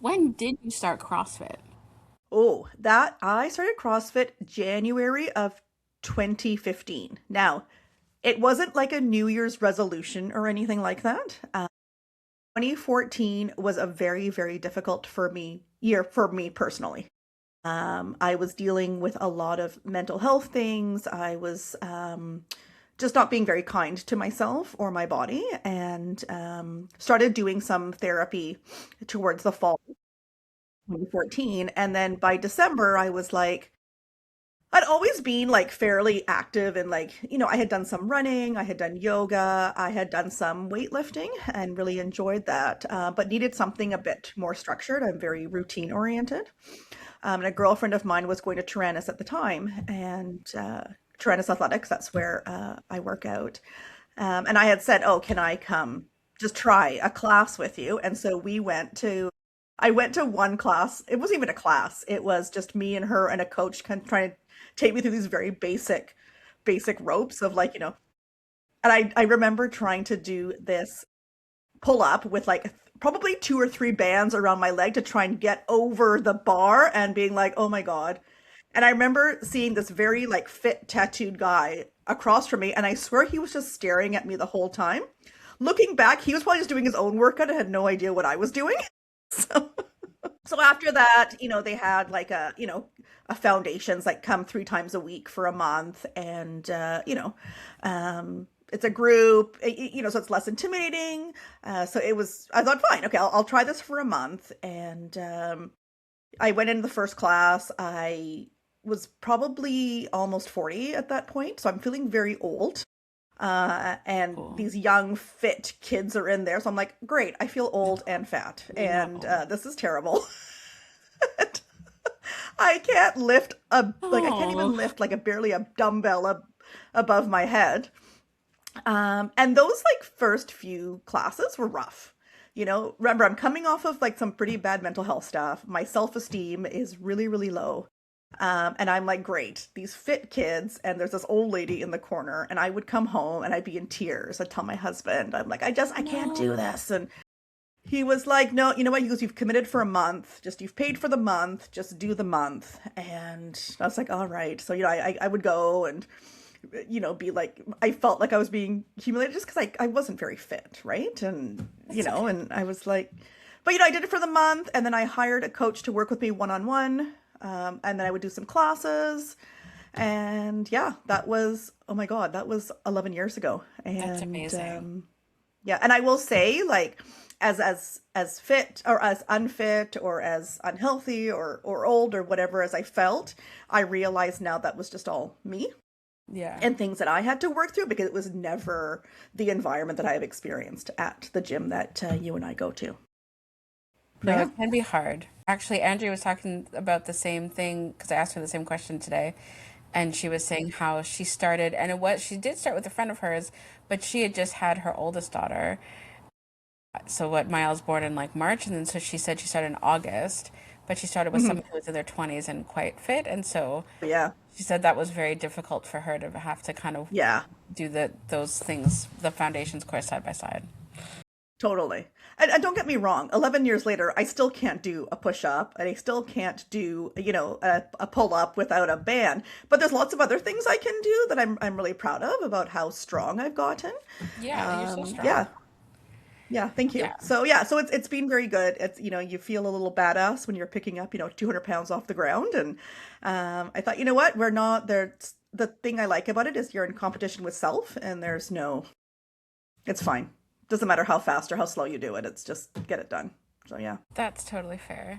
When did you start CrossFit? Oh, that I started CrossFit January of 2015. Now, it wasn't like a New Year's resolution or anything like that. 2014 was a very, very difficult for me year for me personally. I was dealing with a lot of mental health things. I was just not being very kind to myself or my body, and started doing some therapy towards the fall of 2014. And then by December, I was like, I'd always been like fairly active and like, I had done some running, I had done yoga, I had done some weightlifting and really enjoyed that, but needed something a bit more structured. I'm very routine oriented. And a girlfriend of mine was going to Tyrannus at the time, and Tyrannus Athletics, that's where I work out. And I had said, oh, can I come just try a class with you? And so I went to one class. It wasn't even a class. It was just me and her and a coach kind of trying to take me through these very basic ropes of like, and I remember trying to do this pull up with like probably two or three bands around my leg to try and get over the bar and being like, oh my God. And I remember seeing this very like fit tattooed guy across from me, and I swear he was just staring at me the whole time. Looking back, he was probably just doing his own workout and had no idea what I was doing. So, so after that, they had like a foundations like come 3 times a week for a month, and it's a group, so it's less intimidating. So I thought, fine, okay, I'll try this for a month. And I went into the first class. I was probably almost 40 at that point, so I'm feeling very old. And Cool. these young, fit kids are in there. So I'm like, great, I feel old and fat, and No. this is terrible. I can't I can't even Oh, lift like barely a dumbbell above my head. And those like first few classes were rough. Remember, I'm coming off of like some pretty bad mental health stuff. My self-esteem is really, really low. And I'm like, great, these fit kids, and there's this old lady in the corner, and I would come home and I'd be in tears. I'd tell my husband, I'm like, I can't do no. this. And he was like, no, you know what? He goes, you've committed for a month. You've paid for the month. Just do the month. And I was like, all right. So, I would go and, be like, I felt like I was being humiliated just because I wasn't very fit. Right. And, That's okay. and I was like, but, I did it for the month. And then I hired a coach to work with me one on one. And then I would do some classes. And yeah, oh my God, that was 11 years ago. That's And, amazing. yeah, and I will say, like, as fit or as unfit or as unhealthy or old or whatever as I felt, I realize now that was just all me Yeah. and things that I had to work through, because it was never the environment that I have experienced at the gym that you and I go to. So No, yeah. it can be hard. Actually, Andrea was talking about the same thing because I asked her the same question today, and she was saying how she started, and she did start with a friend of hers, but she had just had her oldest daughter. So what, Miles born in like March, and then so she said she started in August, but she started with Mhm. someone who was in their 20s and quite fit, and so Yeah. she said that was very difficult for her to have to kind of Yeah. do those things, the foundations course side by side. Totally. And don't get me wrong, 11 years later, I still can't do a push up and I still can't do, a pull up without a band. But there's lots of other things I can do that I'm really proud of about how strong I've gotten. Yeah, you're so Yeah. strong. Yeah, thank you. Yeah, So yeah, so it's been very good. It's, you feel a little badass when you're picking up, 200 pounds off the ground. And I thought, you know what, we're not there. The thing I like about it is you're in competition with self, and it's fine. Doesn't matter how fast or how slow you do it. It's just get it done. So yeah. that's totally fair.